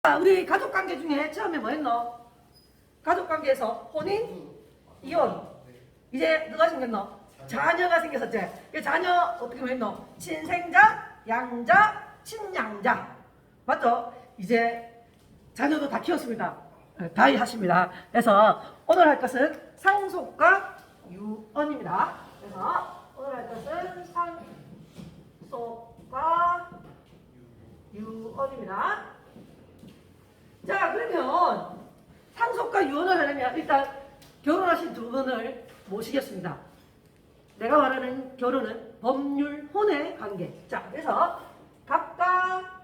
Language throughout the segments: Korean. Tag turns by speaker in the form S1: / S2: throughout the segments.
S1: 우리 가족관계 중에 처음에 뭐 했노? 가족관계에서 혼인, 이혼. 이제 누가 생겼노? 자녀가 생겼었지. 그 자녀 어떻게 했노? 친생자, 양자, 친양자. 맞죠? 이제 자녀도 다 키웠습니다. 다 하십니다. 그래서 오늘 할 것은 상속과 유언입니다. 그래서 오늘 할 것은 상속과 유언입니다. 자, 그러면 상속과 유언을 하려면 일단 결혼하신 두 분을 모시겠습니다. 내가 말하는 결혼은 법률 혼의 관계. 자, 그래서 각각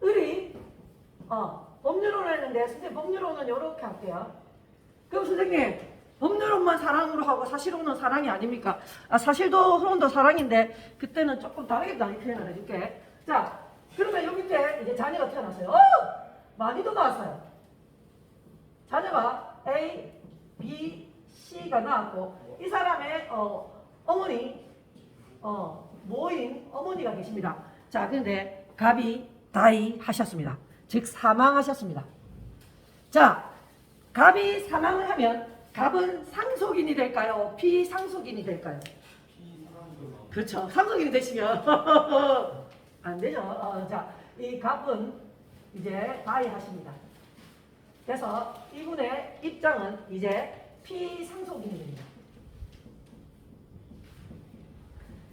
S1: 을이 법률혼을 했는데 선생님 법률혼은 이렇게 할게요. 그럼 선생님 법률혼만 사랑으로 하고 사실혼은 사랑이 아닙니까? 사실도 혼도 사랑인데 그때는 조금 다르게 표현을 해줄게. 자, 그러면 여기 밑에 이제 자녀가 태어났어요. 많이도 나왔어요. 자녀가 A, B, C가 나왔고 이 사람의 어머니 모인 어머니가 계십니다. 자, 그런데 갑이 다이 하셨습니다. 즉 사망하셨습니다. 자, 갑이 사망을 하면 갑은 상속인이 될까요? 비상속인이 될까요? 그렇죠. 상속인이 되시면 안 되죠. 자, 이 갑은 이제 다이 하십니다. 그래서 이분의 입장은 이제 피상속인이 됩니다.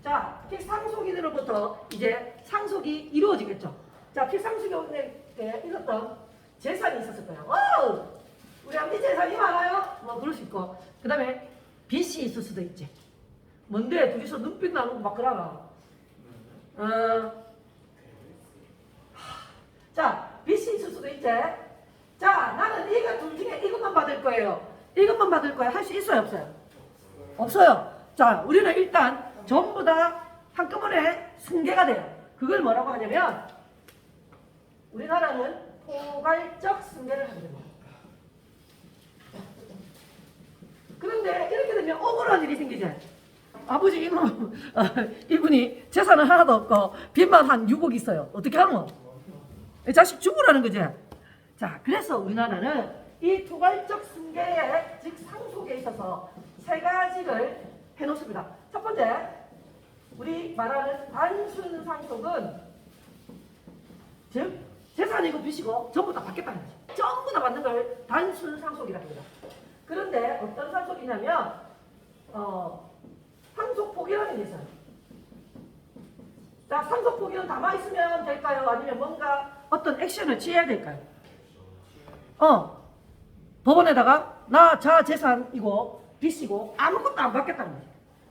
S1: 자, 피상속인으로부터 이제 상속이 이루어지겠죠. 자, 피상속인에게 있었던 재산이 있었을 거예요. 우리 아버지 재산이 많아요? 뭐 그럴 수 있고, 그 다음에 빚이 있을 수도 있지. 뭔데 둘이서 눈빛 나누고 막 그러나. 자, 빚이 있을 수도 있지. 자, 나는 이거 둘 중에 이것만 받을 거예요. 이것만 받을 거예요. 할 수 있어요, 없어요? 없어요. 자, 우리는 일단 전부 다 한꺼번에 승계가 돼요. 그걸 뭐라고 하냐면 우리나라는 포괄적 승계를 하게 됩니다. 그런데 이렇게 되면 억울한 일이 생기지. 아버지 이분이 재산은 하나도 없고 빚만 한 6억 있어요. 어떻게 하노? 자식 죽으라는 거지. 자, 그래서 우리나라는 이 포괄적 승계에 즉 상속에 있어서 세 가지를 해놓습니다. 첫 번째, 우리 말하는 단순 상속은 즉 재산이고 빚이고 전부 다 받겠다는 거죠. 전부 다 받는 걸 단순 상속이라고 합니다. 그런데 어떤 상속이냐면 상속 포기라는 게 있어요. 자, 상속 포기는 담아 있으면 될까요? 아니면 뭔가 어떤 액션을 취해야 될까요? 법원에다가 나 자 재산이고 빚이고 아무것도 안 받겠다는 거죠.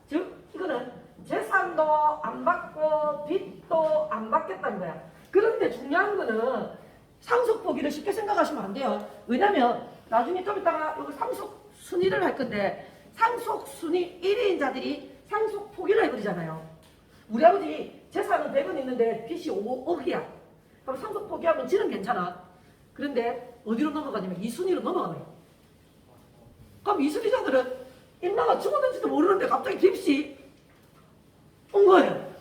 S1: 즉 이거는 재산도 안 받고 빚도 안 받겠다는 거야. 그런데 중요한 거는 상속 포기를 쉽게 생각하시면 안 돼요. 왜냐면 나중에 좀 이따가 여기 상속 순위를 할 건데 상속 순위 1위인자들이 상속 포기를 해버리잖아요. 우리 아버지 재산은 100원 있는데 빚이 5억이야. 그럼 상속 포기하면 지는 괜찮아. 그런데 어디로 넘어가냐면 2순위로 넘어가네요. 그럼 2순위자들은 인마가 죽었는지도 모르는데 갑자기 빚이 온 거예요.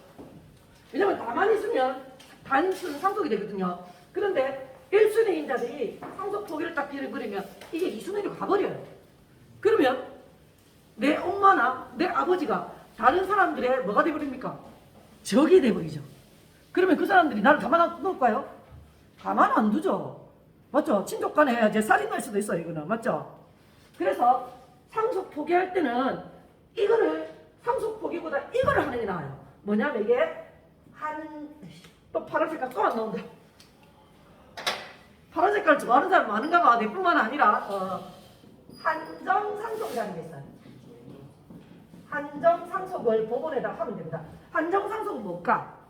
S1: 왜냐면 가만히 있으면 단순 상속이 되거든요. 그런데 1순위인자들이 상속 포기를 딱 빌어버리면 이게 2순위로 가버려요. 그러면 내 엄마나 내 아버지가 다른 사람들의 뭐가 돼버립니까? 적이 돼버리죠. 그러면 그 사람들이 나를 가만 안 둘까요? 가만 안 두죠. 맞죠? 친족 간에 이제 살인 날 수도 있어요, 이거는. 맞죠? 그래서 상속 포기할 때는 이거를 상속 포기보다 이거를 하는 게 나아요. 뭐냐면 이게 또 파란 색깔 또 안 나온다. 파란 색깔 좋아하는 사람 많은가 봐. 내뿐만 아니라 한정 상속이라는 게 있어요. 한정 상속을 법원에다 하면 됩니다. 한정 상속은 뭘까?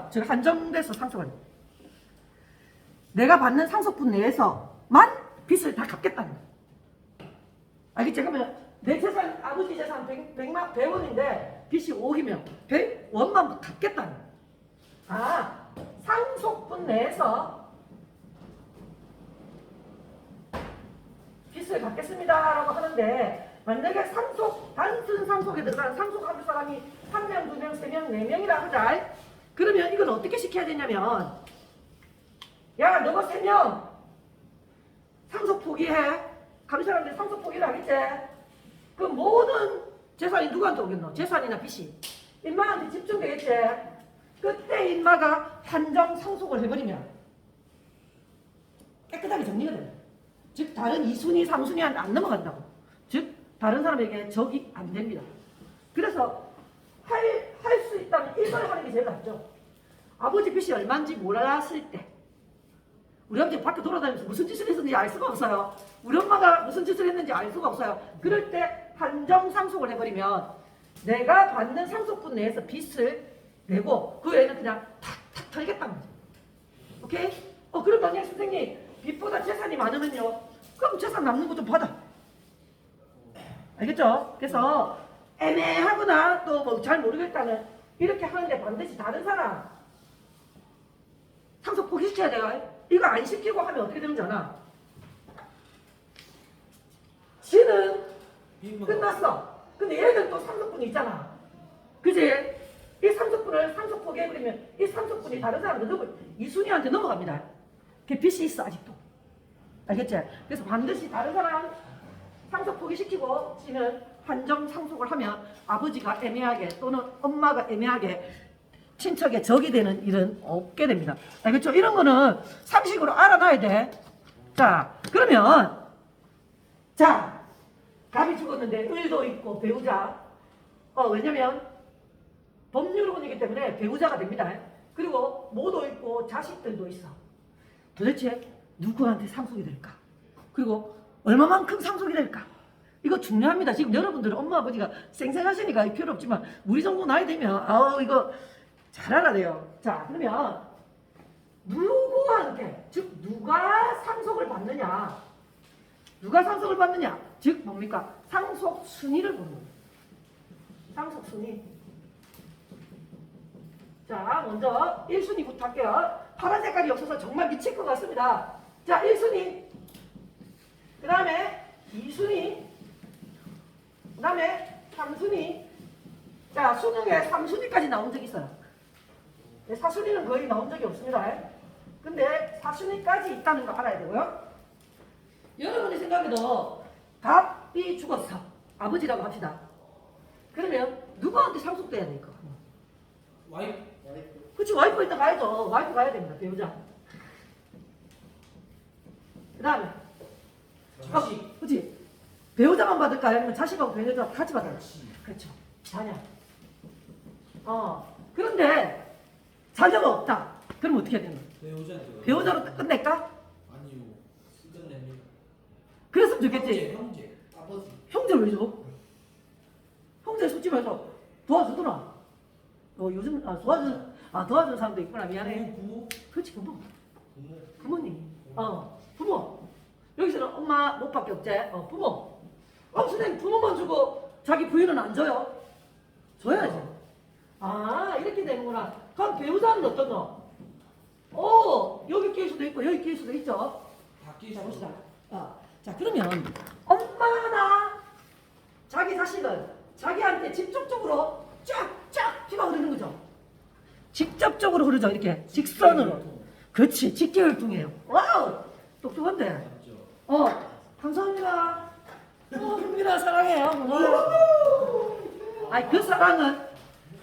S1: 즉 한정돼서 상속하는 거예요. 내가 받는 상속분 내에서만 빚을 다 갚겠다는 거예요. 알겠지? 그러면 내 재산, 아버지 재산 100원인데 빚이 5억이면 100원만 갚겠다는 거예요. 상속분 내에서 빚을 갚겠습니다 라고 하는데 만약에 단순 상속에 들어간 상속할 사람이 1명, 2명, 3명, 4명이라 하자. 그러면 이걸 어떻게 시켜야 되냐면, 야, 너가 3명 상속 포기해. 감사람들 상속 포기를 하겠지? 그 모든 재산이 누구한테 오겠노? 재산이나 빚이 인마한테 집중되겠지? 그때 인마가 한정 상속을 해버리면 깨끗하게 정리가 됩니다. 즉 다른 2순위, 3순위한테 안 넘어간다고. 즉 다른 사람에게 적이 안 됩니다. 그래서 할 수 있다면 이걸 하는 게 제일 낫죠. 아버지 빚이 얼마인지 몰랐을 때, 우리 아버지 밖에 돌아다니면서 무슨 짓을 했는지 알 수가 없어요. 우리 엄마가 무슨 짓을 했는지 알 수가 없어요. 그럴 때 한정 상속을 해버리면 내가 받는 상속분 내에서 빚을 내고 그 외에는 그냥 탁탁 털겠다는 거죠. 오케이? 그럼 만약에 선생님 빚보다 재산이 많으면요, 그럼 재산 남는 거 좀 받아. 알겠죠? 그래서 애매하거나 또 뭐 잘 모르겠다는 이렇게 하는데 반드시 다른 사람 상속 포기시켜야 돼요. 이거 안 시키고 하면 어떻게 되는지 알아? 지는 끝났어. 근데 얘들 또 상속분이 있잖아. 그지? 이 상속분을 상속 포기해버리면 이 상속분이 다른 사람한테 이순이한테 넘어갑니다. 그게 빚이 있어 아직도. 알겠지? 그래서 반드시 다른 사람 상속 포기시키고 지는 한정 상속을 하면 아버지가 애매하게 또는 엄마가 애매하게 친척의 적이 되는 일은 없게 됩니다. 알겠죠? 이런 거는 상식으로 알아놔야 돼. 자, 그러면 자, 갑이 죽었는데 을도 있고 배우자. 왜냐면 법률혼이기 때문에 배우자가 됩니다. 그리고 모도 있고 자식들도 있어. 도대체 누구한테 상속이 될까? 그리고 얼마만큼 상속이 될까? 이거 중요합니다. 지금 여러분들은 엄마 아버지가 생생하시니까 필요 없지만 우리 정도 나이 되면 이거 잘 알아야 돼요. 자, 그러면 누구한테, 즉 누가 상속을 받느냐? 누가 상속을 받느냐? 즉 뭡니까? 상속 순위를 보는 거예요. 상속 순위. 자, 먼저 1순위부터 할게요. 파란 색깔이 없어서 정말 미칠 것 같습니다. 자, 1순위. 그 다음에 2순위. 그 다음에 3순위. 자, 수능에 3순위까지 나온 적이 있어요. 4순위는 거의 나온 적이 없습니다. 근데 4순위까지 있다는 거 알아야 되고요. 여러분이 생각해도 갑이 죽었어. 아버지라고 합시다. 그러면 누구한테 상속돼야 될까?
S2: 와이프.
S1: 그치, 와이프 일단 가야죠. 와이프 가야 됩니다. 배우자. 그 다음에
S2: 자식.
S1: 그치, 배우자만 받을까? 아니면 자식하고 배우자 같이 받을까? 그렇죠. 자녀. 그런데 자녀가 없다. 그럼 어떻게 해야 되나? 배우자로 끝낼까?
S2: 아니요. 끝냅니다.
S1: 그랬으면 좋겠지.
S2: 형제. 아버지.
S1: 형제를 왜 줘? 형제 솔직히 말해서 도와주더라. 요즘 도와주는 사람도 있구나. 미안해.
S2: 부모.
S1: 그렇지, 부모.
S2: 부모.
S1: 부모님. 부모. 여기서는 엄마 못밖에 없지. 부모. 선생님 부모만 주고 자기 부인은 안 줘요? 줘야지. 이렇게 되는구나. 그럼 배우자는 어떻노? 여기 끼일 수도 있고 여기 끼일 수도 있죠.
S2: 다
S1: 자, 봅시다.
S2: 끼시다.
S1: 자, 그러면 엄마나 자기 자식은 자기한테 직접적으로 쫙쫙 피가 흐르는 거죠. 직접적으로 흐르죠. 이렇게 직선으로. 그렇지, 직계혈통이에요. 와우, 똑똑한데. 감사합니다. 흥민아 사랑해요. 그 사랑은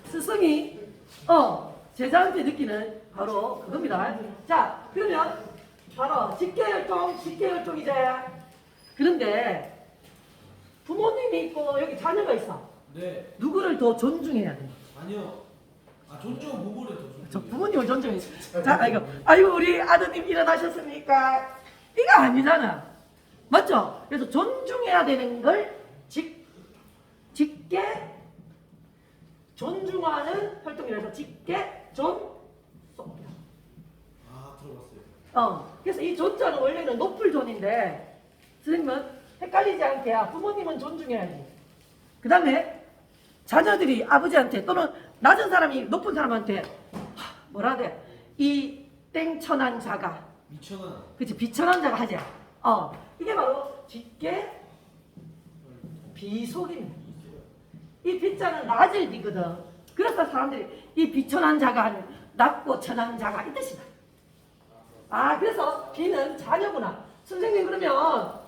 S1: 스승이 제자한테 느끼는 바로 그겁니다. 자, 그러면 바로 직계혈통이제. 그런데 부모님이 있고 여기 자녀가 있어.
S2: 네.
S1: 누구를 더 존중해야 돼?
S2: 자녀. 존중 부모를 더 존중.
S1: 저 부모님을 존중해. 자, 아이고 우리 아드님 일어나셨습니까? 이거 아니잖아. 맞죠? 그래서 존중해야 되는 걸 직계 존중하는 활동이라서 직계 존속이야.
S2: 들어봤어요.
S1: 그래서 이 존자는 원래는 높을 존인데 선생님은 헷갈리지 않게 부모님은 존중해야지. 그 다음에 자녀들이 아버지한테 또는 낮은 사람이 높은 사람한테 뭐라 하대? 이 땡천한 자가,
S2: 미천한.
S1: 그치, 비천한 자가 하지. 이게 바로 직계 비속입니다. 이 비자는 낮을 비거든. 그래서 사람들이 이 비천한 자가 하는 낮고 천한 자가 이 뜻이다. 아, 그래서 B는 자녀구나. 선생님, 그러면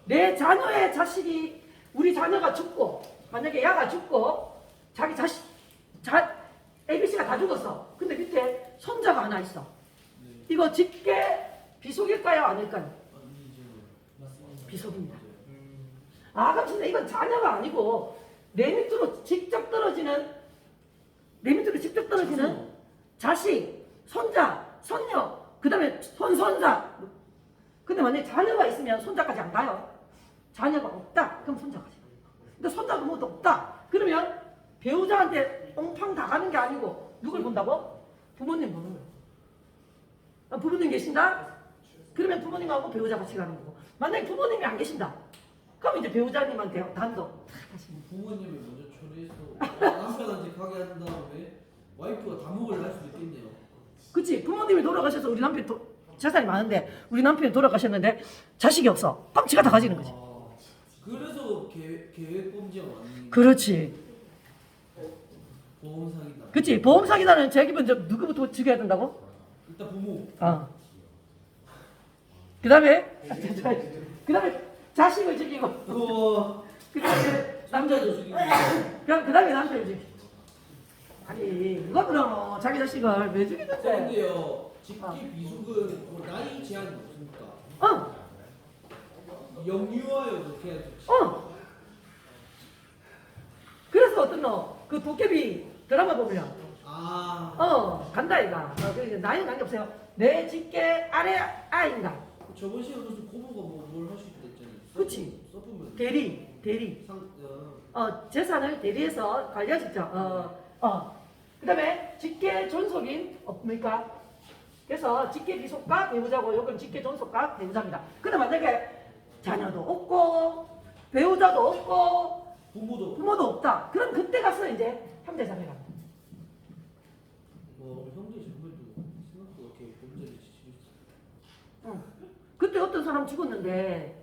S1: 내 자녀의 자식이, 우리 자녀가 죽고, 만약에 야가 죽고 자기 자식 ABC가 다 죽었어. 근데 밑에 손자가 하나 있어. 이거 직계 비속일까요, 아닐까요? 비속입니다. 아, 그럼 진짜 이건 자녀가 아니고 내 밑으로 직접 떨어지는 자식, 손자, 손녀, 그 다음에 손자. 근데 만약에 자녀가 있으면 손자까지 안 가요. 자녀가 없다. 그럼 손자까지 가요. 근데 손자가 뭐 없다. 그러면 배우자한테 옹팡 다 가는 게 아니고 누굴 본다고? 부모님 보는 거예요. 부모님 계신다? 그러면 부모님하고 배우자 같이 가는 거고. 만약에 부모님이 안 계신다. 그럼 이제 배우자님한테 단독 하시는 거예요.
S2: 부모님이 먼저 초대해서 남편한테 가게 한 다음에 와이프가 다목을 할 수도 있겠네요.
S1: 그치? 부모님이 돌아가셔서 우리 남편이 재산이 많은데 우리 남편이 돌아가셨는데 자식이 없어. 그럼 지가 다 가지는 거지.
S2: 그래서 계획 범죄가 많은.
S1: 그렇지.
S2: 보험 사기다.
S1: 그치? 보험 사기단은 자기 먼저 누구부터 죽여야 된다고?
S2: 일단 부모.
S1: 그 다음에 자식을 죽이고
S2: 우와.
S1: 그 다음에
S2: 남자도 죽이고.
S1: 그 다음에 남편을 죽이고. 아니 누가 그러노? 자기 자식을 왜 죽이는데?
S2: 그런데요. 직계 비속은 뭐 나이 제한이 없습니까? 영유아요 그렇게 해야지.
S1: 그래서 어떤 그 도깨비 드라마 보면 간다 이가. 그러니까 나이는 관계없어요. 내 직계 아래 아인가.
S2: 저번 시간에 무슨 고모가 뭘 할 수 있다 했잖아요.
S1: 그치.
S2: 써보면
S1: 대리. 재산을 대리해서 관리할 수 있죠. 그 다음에 직계 존속인 뭡니까? 그래서 직계 비속과 배우자고 요건 직계 존속과 배우자입니다. 근데 만약에 자녀도 없고 배우자도 없고 부모도 없다. 그럼 그때 가서 이제 형제자매가.
S2: 형제 자매도 생각보다 이렇게 범죄를 지지고 있어.
S1: 그때 어떤 사람 죽었는데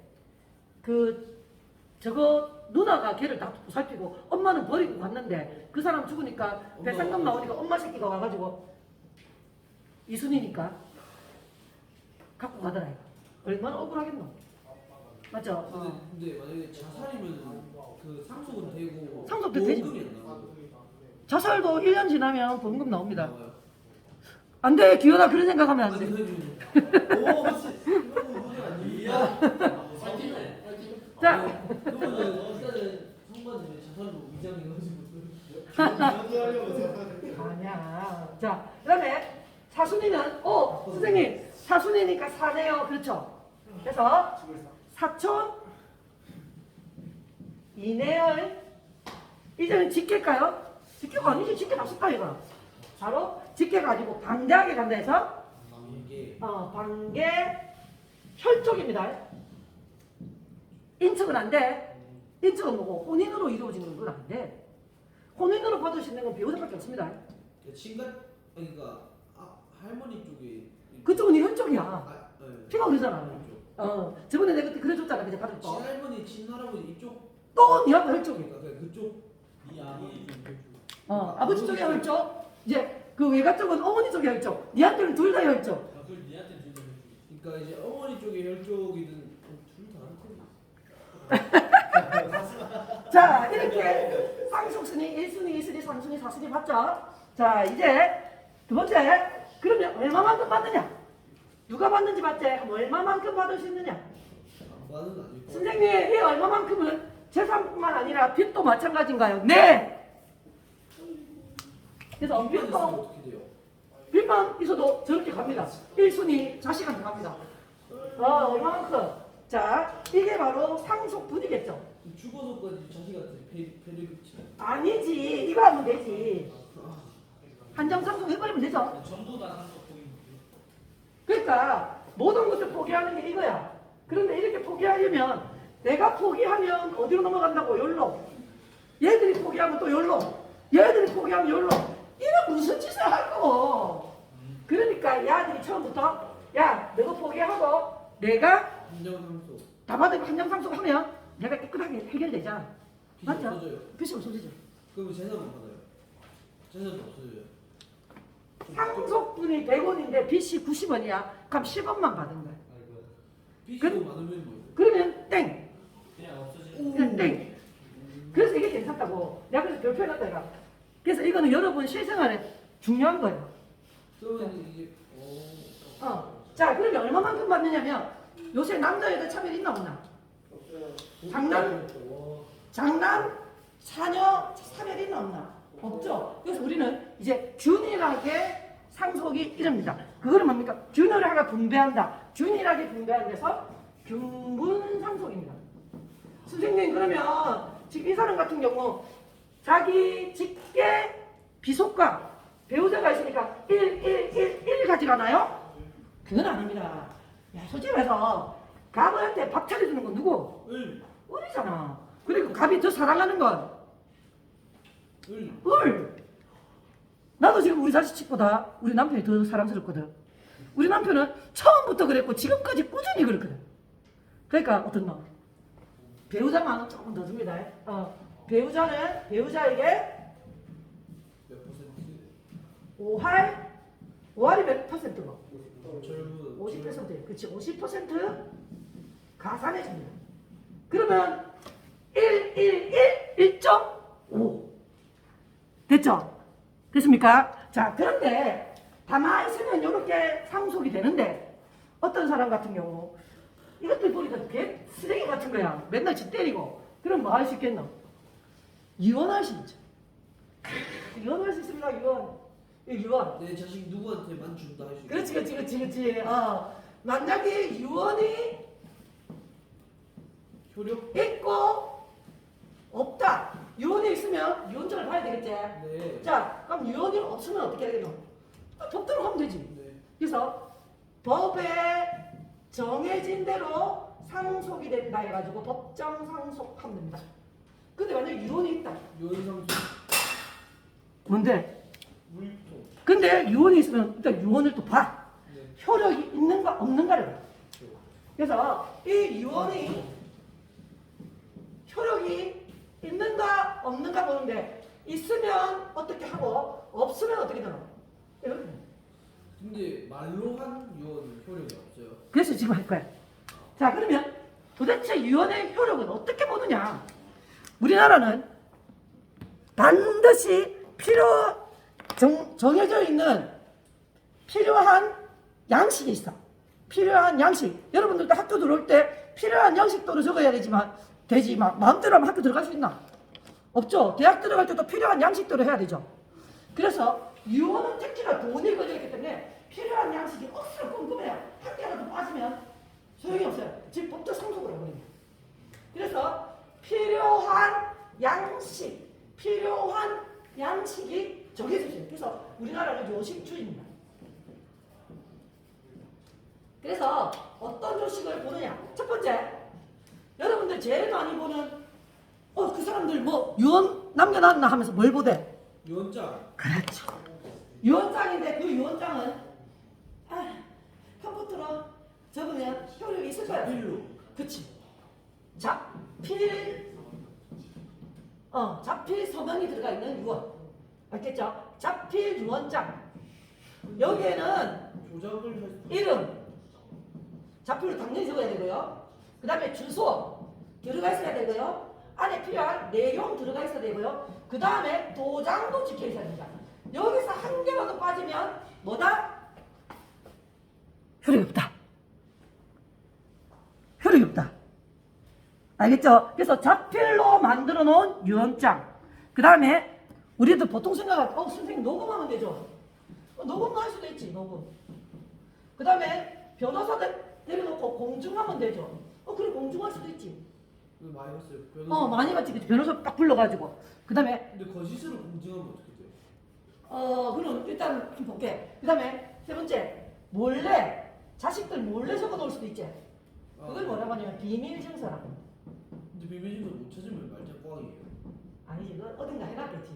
S1: 저거 누나가 걔를 다 살피고 엄마는 버리고 갔는데 그 사람 죽으니까 배상금 나오니까 엄마 새끼가 와가지고 이순이니까 갖고 가더라. 얼마나 억울하겠노. 맞죠?
S2: 근데 만약에 자살이면 그 상속은 되고
S1: 상속도 되지.
S2: 보험금이 안 나와요.
S1: 자살도 1년 지나면 보험금 나옵니다. 안 돼, 기현아, 그런 생각하면 안 돼. 자,
S2: 그러면은 일단은 성관님의 자살로 위장해가지고.
S1: 아니야. 자, 그다음에 사순이는 선생님 사순이니까 사네요. 그렇죠? 그래서 사촌 이내의 이제는 직계일까요? 직계가 아니지. 직계 맞을까 이거? 바로 직계가 아니고 방대하게 간다 해서 방계 혈족입니다. 인척은 안 돼. 인척은 뭐고 혼인으로 이루어지는 건 안 돼. 혼인으로 받을 수 있는 건 배우자밖에 없습니다.
S2: 그러니까 할머니 쪽에
S1: 그쪽은 이 혈족이야.
S2: 네.
S1: 피가 흐르잖아. 저번에 내가 그때 그래줬잖아. 그제 받을 거.
S2: 친할머니, 친할아버지 이쪽
S1: 또 니하고 혈족이야.
S2: 그러니까 그쪽 이 아버지
S1: 아버지 쪽에 혈족. 이제 그 외가 쪽은 어머니 쪽에 혈족. 니한테는 둘 다 혈족.
S2: 그러니까 이제 어머니 쪽에 혈족이든 둘다
S1: 자, 이렇게 상속순위 1순위, 2순위, 3순위, 4순위 봤죠? 자, 이제 두 번째. 그러면 얼마만큼 받느냐? 누가 받는지 봤지? 그럼 얼마만큼 받을 수 있느냐? 선생님, 이 얼마만큼은 재산뿐만 아니라 빚도 마찬가지인가요? 네! 그래서 빚만 있어도 저렇게 갑니다. 1순위 자식한테 갑니다. 얼마만큼? 자, 이게 바로 상속분이겠죠?
S2: 죽어서까지 자식한테 배를 그치.
S1: 아니지. 이거 하면 되지. 한정상속 해버리면 되죠?
S2: 전부 다 상속분이.
S1: 그러니까 모든 것을 포기하는 게 이거야. 그런데 이렇게 포기하려면 내가 포기하면 어디로 넘어간다고? 열로. 얘들이 포기하면 또 열로. 얘들이 포기하면 열로. 이런 무슨 짓을 할 거고. 그러니까 이 아들이 처음부터 야, 너가 포기하고 내가
S2: 한정상속.
S1: 다 받으면 한정상속하면 내가 깨끗하게 해결되잖아. 맞죠? 빚이 없어지죠.
S2: 그럼 재산은 받아요. 재산도 없어져요.
S1: 상속분이 100원인데 빚이 90원이야. 그럼 10원만 받은 거야.
S2: 아이고. 빚이 더 많으면 뭐예요?
S1: 그러면 땡.
S2: 그냥 없어지는.
S1: 그냥 땡. 그래서 이게 괜찮다고. 내가 그래서 별표 해놨다 이거. 그래서 이거는 여러분 실생활에 중요한 거예요.
S2: 그러면 이게
S1: 자, 그러면 얼마만큼 받느냐면 요새 남자 여자 차별 있나 없나? 장남, 사녀 차별 있나 없나? 없죠. 그래서 우리는 이제 균일하게 상속이 이릅니다. 그거는 뭡니까? 균일하게 분배한다. 균일하게 분배하는 데서 균분 상속입니다. 선생님 그러면 지금 이 사람 같은 경우 자기 직계 비속과 배우자가 있으니까 1 가져가나요? 그건 아닙니다. 야, 솔직히 말해서 갑한테 밥 차려주는 건 누구? 을이잖아. 그리고 갑이 더 사랑하는 건 을. 나도 지금 우리 자식보다 우리 남편이 더 사랑스럽거든. 우리 남편은 처음부터 그랬고 지금까지 꾸준히 그랬거든. 그러니까 어떤 놈? 배우자만 조금 더 줍니다. 배우자는 배우자에게
S2: 몇 퍼센트?
S1: 5할이 몇 퍼센트고?
S2: 절부.
S1: 50%. 그렇지. 50% 가산해 줍니다. 그러면 1.5 됐죠? 됐습니까? 자, 그런데 가만히 있으면 이렇게 상속이 되는데 어떤 사람 같은 경우 이것들 보니까 개 쓰레기 같은 거야. 맨날 지 때리고. 그럼 뭐 할 수 있겠노? 이혼할 수 있죠. 이혼할 수 있습니다. 이혼.
S2: 내 자식 누구한테만 준다 할 수 있어.
S1: 그렇지. 만약에 이혼이
S2: 효력?
S1: 있고 없다. 유언이 있으면 유언장을 봐야 되겠지.
S2: 네.
S1: 자, 그럼 유언이 없으면 어떻게 해야 되겠노? 법대로 하면 되지.
S2: 네.
S1: 그래서 법에 정해진 대로 상속이 된다 해가지고 법정 상속하면 됩니다. 근데 만약에 유언이 있다.
S2: 유언상속.
S1: 뭔데?
S2: 물통.
S1: 근데 유언이 있으면 일단 유언을 또 봐.
S2: 네.
S1: 효력이 있는가 없는가를 봐. 그래서 이 유언이 효력이 있는가 없는가 보는데 있으면 어떻게 하고 없으면 어떻게 되나? 이렇게.
S2: 근데 말로 한 유언 효력이 없어요.
S1: 그래서 지금 할 거야. 자, 그러면 도대체 유언의 효력은 어떻게 보느냐? 우리나라는 반드시 정해져 있는 필요한 양식이 있어. 필요한 양식. 여러분들도 학교 들어올 때 필요한 양식도를 적어야 되지만 마음대로 하면 학교 들어갈 수 있나? 없죠. 대학 들어갈 때도 필요한 양식도를 해야 되죠. 그래서 유언은 특히나 돈이 걸려있기 때문에 필요한 양식이 억수로 꼼꼼해요. 한 개라도 빠지면 소용이 없어요. 즉 법적 상속을 해버립니다. 그래서 필요한 양식이 정해져 있어요. 그래서 우리나라는 요식주의입니다. 그래서 어떤 요식을 보느냐? 첫 번째, 여러분들 제일 많이 보는 그 사람들 뭐 유언 남겨놨나 하면서 뭘 보대?
S2: 유언장.
S1: 그렇죠. 유언장인데 그 유언장은 컴퓨터로 적으면 효력이 있을 거야.
S2: 필로.
S1: 그치. 자필 서명이 들어가 있는 유언. 알겠죠? 자필 유언장. 여기에는
S2: 조작을 할 수.
S1: 이름, 자필로 당연히 적어야 되고요. 그 다음에 주소 들어가 있어야 되고요. 안에 필요한 내용 들어가 있어야 되고요. 그 다음에 도장도 찍혀 있어야 됩니다. 여기서 한 개라도 빠지면 뭐다? 효력이 없다. 효력이 없다. 알겠죠? 그래서 자필로 만들어 놓은 유언장. 그 다음에 우리도 보통 생각할 선생님 녹음하면 되죠. 녹음도 할 수도 있지. 녹음. 그 다음에 변호사 데려놓고 공증하면 되죠. 그래 공증할 수도 있지.
S2: 많이 봤어요. 변호사.
S1: 많이 봤지. 그치? 변호사 딱 불러가지고. 그 다음에
S2: 근데 거짓으로 공증하면 어떻게 돼요?
S1: 그럼 일단 좀 볼게. 그 다음에 세 번째, 몰래 자식들 몰래 적어놓을 수도 있지. 그걸 뭐라고 하냐면 비밀 증서라고.
S2: 근데 비밀 증서 못 찾으면 말짱 꽝이에요.
S1: 아니지, 그건 어딘가 해놨겠지.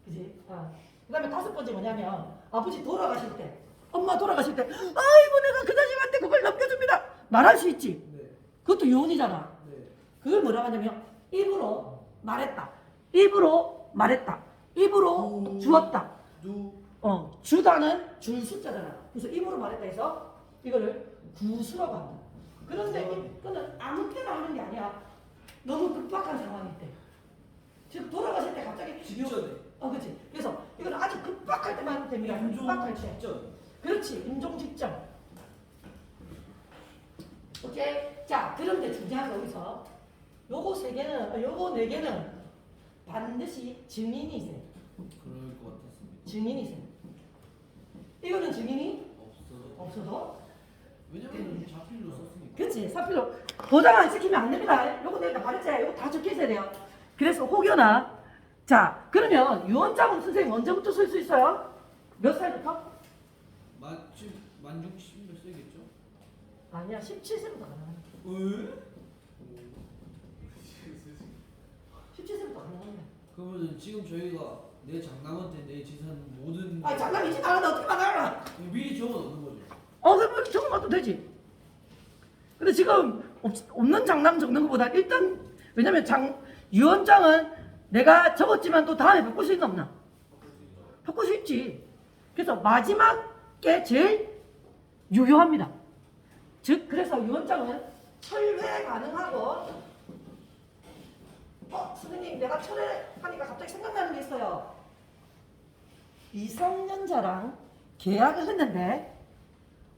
S1: 그지? 그 다음에 다섯 번째 뭐냐면 아버지 돌아가실 때, 엄마 돌아가실 때, 아이고 내가 그 자식한테 그걸 넘겨줍니다. 말할 수 있지.
S2: 네.
S1: 그것도 유언이잖아.
S2: 네.
S1: 그걸 뭐라고 하냐면 입으로 말했다. 입으로 말했다. 입으로 주었다. 주다는 줄 숫자잖아. 그래서 입으로 말했다 해서 이거를 구수라고 한다. 그런데 이거는 아무 때나 하는 게 아니야. 너무 급박한 상황일 때. 지금 돌아가실 때 갑자기
S2: 직전에.
S1: 그렇지. 그래서 이거는 아주 급박할 때만 하면 됩니다.
S2: 임종
S1: 급박할 때.
S2: 직전.
S1: 그렇지. 임종 직전. 오케이. 자, 그런데 중요한 여기서 요거 세 개는, 요거 네 개는 반드시 증인이 있어요.
S2: 그럴 것 같았습니다.
S1: 증인이 있어요. 이거는 증인이
S2: 없어서.
S1: 없어도
S2: 왜냐면 자필로 썼으니까.
S1: 그렇지. 사필로 도장 안 찍히면 안 됩니다. 요거 내가 말했지. 요거 다 적혀 있어야 돼요. 그래서 혹여나 자, 그러면 유언장은 선생님 언제부터 쓸 수 있어요? 몇 살부터?
S2: 만 60몇 세겠죠?
S1: 아니야, 17세부터 가능합니다.
S2: 왜?
S1: 17세부터 가능합니다.
S2: 그러면은 지금 저희가 내 장남한테 내 재산 모든
S1: 아, 장난이지. 나는 어떻게 말하라.
S2: 미리 적어 놓는 거죠.
S1: 그러면 적어놔도 되지. 근데 지금 없는 장남 적는 것보다 일단 왜냐면 유언장은 내가 적었지만 또 다음에 바꿀 수 있나 없나? 바꿀 수 있지. 그래서 마지막 게 제일 유효합니다. 즉 그래서 유언장은 철회 가능하고 선생님 내가 철회하니까 갑자기 생각나는 게 있어요. 미성년자랑 계약을 했는데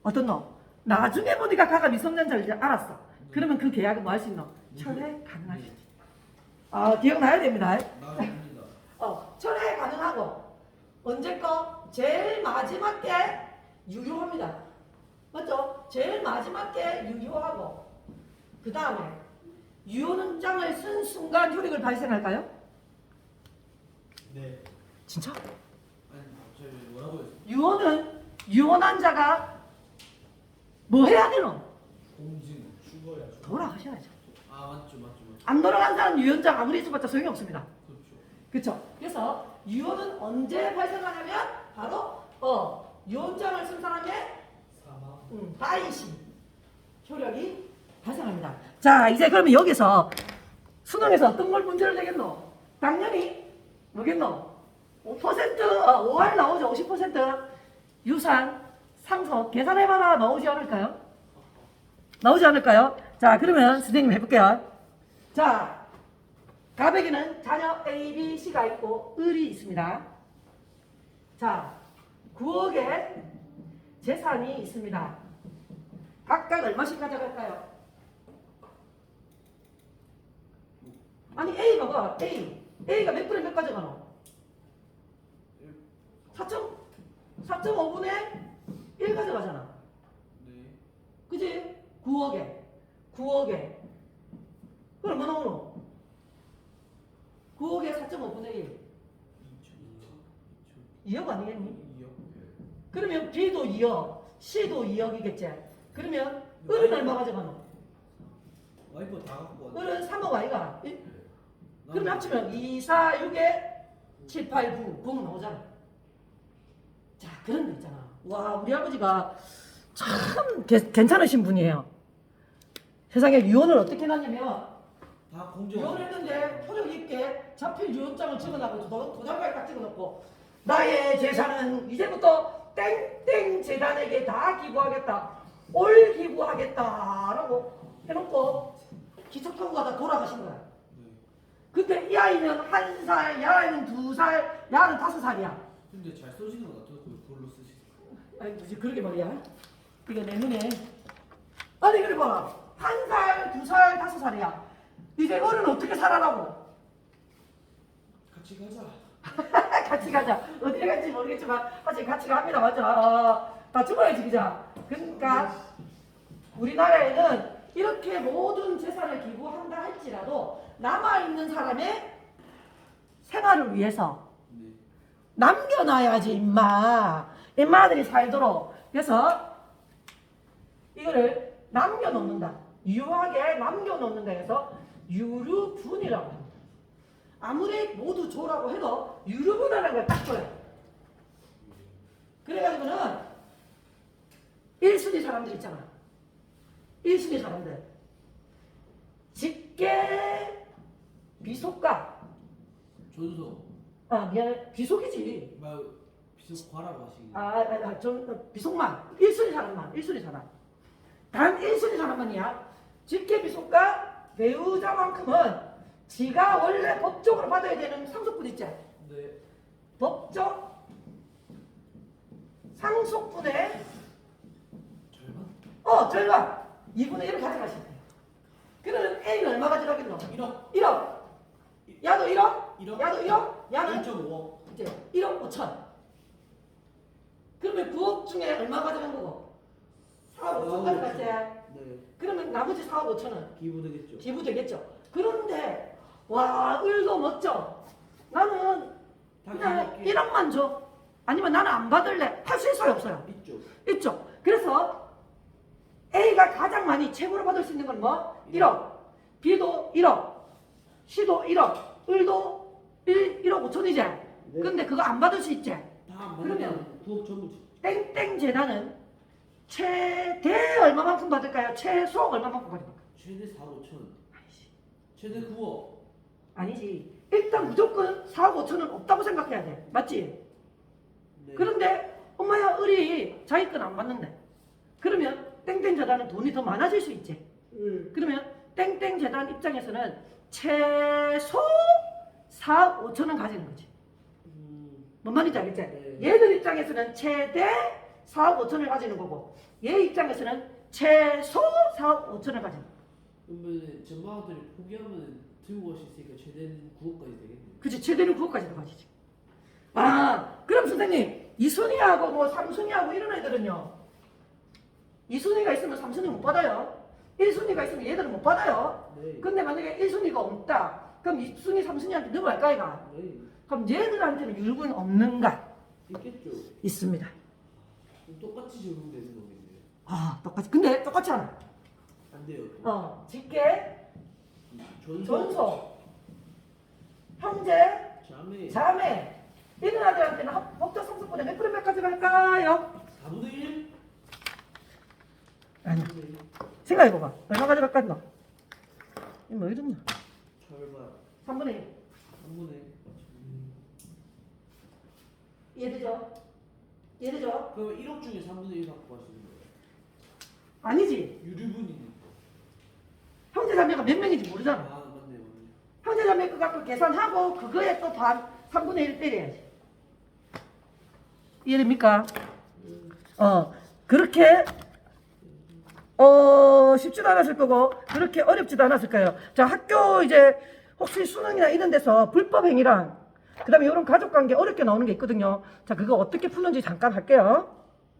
S1: 어떤 너 나중에 보니까 가가 미성년자를 이제 알았어. 그러면 그 계약은 뭐 할 수 있노? 철회 가능하지. 기억나야 됩니다.
S2: 나옵니다.
S1: 철회 가능하고 언제 거? 제일 마지막 게 유효합니다. 맞죠? 제일 마지막 게 유효하고 그 다음에 유언장을 쓴 순간 효력을 발생할까요?
S2: 네.
S1: 진짜?
S2: 아니 저희 뭐라고 했어요?
S1: 유언은 유언한 자가 뭐 해야 되노?
S2: 공증 죽어야 죽어.
S1: 돌아가셔야죠.
S2: 맞죠.
S1: 안 돌아간 사람 유언장 아무리 있어봤자 소용이 없습니다.
S2: 그렇죠.
S1: 그렇죠? 그래서 유언은 언제 발생하냐면 바로 유언장을 쓴 사람의
S2: 사망.
S1: 다이시 효력이 발생합니다. 자, 이제 그러면 여기서 수능에서 어떤 걸 문제를 내겠노? 당연히 뭐겠노? 5%, 5할 나오죠. 50% 유산, 상속 계산해봐라 나오지 않을까요? 나오지 않을까요? 자, 그러면 선생님 해볼게요. 자, 가백에는 자녀 A, B, C가 있고 을이 있습니다. 자, 9억의 재산이 있습니다. 각각 얼마씩 가져갈까요? 아니 A가 봐. A가 몇 분에 몇 가져가노? 4.5분의 1 가져가잖아.
S2: 네.
S1: 그지? 9억에 그럼 뭐 나오노? 9억에 4.5분의 1 2억 아니겠니?
S2: 2억.
S1: 그러면 B도 2억 C도 2억이겠지. 그러면 을은 얼마 가져가노?
S2: 와이프 다 갖고 왔네.
S1: 을은 3억 아이가. 그러면 합치면 2, 4, 6에 7, 8, 9, 9 나오잖아. 자, 그런 거 있잖아. 와, 우리 아버지가 참 괜찮으신 분이에요. 세상에 유언을 어떻게 해놨냐면
S2: 다 공정.
S1: 유언을 했는데 효력 있게 자필 유언장을 찍어놓고 도장까지 딱 찍어놓고 나의 재산은 이제부터 땡땡 재단에게 다 기부하겠다. 올 기부하겠다라고 해놓고 기척하고 가다 돌아가신 거야.
S2: 네.
S1: 근데 이 아이는 1살, 야는 2살, 야는 5살이야.
S2: 근데 잘 써지는 것 같아요. 그걸로 쓰시죠.
S1: 아니 뭐지 그러게 말이야. 이거 내 눈에 아니 그래 봐라. 1살, 2살, 5살이야. 이제 어른 어떻게 살아라고?
S2: 같이 가자.
S1: 같이 가자. 어디 갈지 모르겠지만 같이 갑니다. 맞아. 다 죽어야지 그자. 그러니까 우리나라에는 이렇게 모든 재산을 기부한다 할지라도 남아있는 사람의 생활을 위해서
S2: 네.
S1: 남겨놔야지 임마들이 살도록. 그래서 이거를 남겨놓는다. 유효하게 남겨놓는다 해서 유류분이라고 합니다. 아무리 모두 줘라고 해도 유류분이라는 걸 딱 줘요. 그래가지고는 1순위 사람들 있잖아. 1순위 사람들 직계 비속가
S2: 전서.
S1: 미안해 비속이지.
S2: 말 비속과라고 하시기.
S1: 좀 비속만 1순위 사람만 1순위 사람 단 1순위 사람만이야. 직계비속과 배우자만큼은 지가 원래 법적으로 받아야 되는 상속분 있지.
S2: 네.
S1: 법적 상속분의
S2: 절반?
S1: 절반 2분의 1을 가져가시면 돼요. 그러면 A는 얼마 가져가겠노?
S2: 1억.
S1: 1억. 야도 1억?
S2: 1억.
S1: 야도 1억? 야는
S2: 1.5억.
S1: 이제 1억 5천. 그러면 9억 중에 얼마 가져간 거고? 4억 5천 가져갔지?
S2: 네.
S1: 그러면 나머지 4억 5천은
S2: 기부되겠죠.
S1: 기부되겠죠. 그런데 와 을도 멋져. 나는 그냥 1억만 줘. 아니면 나는 안 받을래. 할 수있어요 없어요?
S2: 있죠.
S1: 있죠. 그래서 A가 가장 많이 최고로 받을 수 있는 건 뭐? 1억. B도 1억. C도 1억. 을도 1억 5천이지.
S2: 네.
S1: 근데 그거 안 받을 수 있지.
S2: 다안
S1: 그러면
S2: 받으면 9억 전부 지.
S1: 땡땡 재단은 최대 얼마만큼 받을까요? 최소 얼마만큼 받을까요?
S2: 최대 4억 5천. 최대 9억.
S1: 아니지. 일단 무조건 4억 5천은 없다고 생각해야 돼. 맞지?
S2: 네.
S1: 그런데 엄마야 을이 자기 건 안 받는데. 그러면 땡땡 재단은 돈이 더 많아질 수 있지. 그러면 땡땡 재단 입장에서는 최소 4억 5천은 가지는 거지. 뭔 말인지 알겠지?
S2: 네.
S1: 얘들 입장에서는 최대 4억 5천을 가지는 거고 얘 입장에서는 최소 4억 5천을 가지는 거고.
S2: 그러면 전망들이 포기하면 들고 갈 수 있으니까 최대는 9억까지 되겠네요.
S1: 그치, 최대는 9억까지도 가지지. 그럼 선생님 2순위하고 뭐 3순위하고 이런 애들은요 2순위가 있으면 3순위 못 받아요. 1순위가 있으면 얘들은 못 받아요.
S2: 네.
S1: 근데 만약에 1순위가 없다 그럼 2순위 3순위한테 넘어갈까 이가?
S2: 네.
S1: 그럼 얘들한테는 율분 없는가?
S2: 있겠죠.
S1: 있습니다.
S2: 똑같이 적용되는 거겠네요.
S1: 똑같이. 근데 똑같지 않아.
S2: 안 돼요.
S1: 직계, 전소, 형제,
S2: 자매.
S1: 자매 이런 아들한테는 법적 상속분에 몇 프로 몇 가지 갈까요?
S2: 4분의 1?
S1: 아니야.
S2: 4분의 1.
S1: 생각해봐봐. 얼마 가져갈까? 이거 뭐 이랬나?
S2: 절반.
S1: 3분의 1.
S2: 3분의 1.
S1: 이해되죠? 이해되죠?
S2: 그럼 1억 중에 3분의 1 갖고 가시는 거예요?
S1: 아니지.
S2: 유류분이니까.
S1: 형제자매가 몇 명인지 모르잖아.
S2: 맞네요. 맞네요.
S1: 형제자매 거 갖고 계산하고 그거에 또 반 3분의 1 때려야지. 이해됩니까? 그렇게 쉽지도 않았을 거고 그렇게 어렵지도 않았을 거예요. 자, 학교 이제 혹시 수능이나 이런 데서 불법 행위랑 그다음에 이런 가족 관계 어렵게 나오는 게 있거든요. 자, 그거 어떻게 푸는지 잠깐 할게요.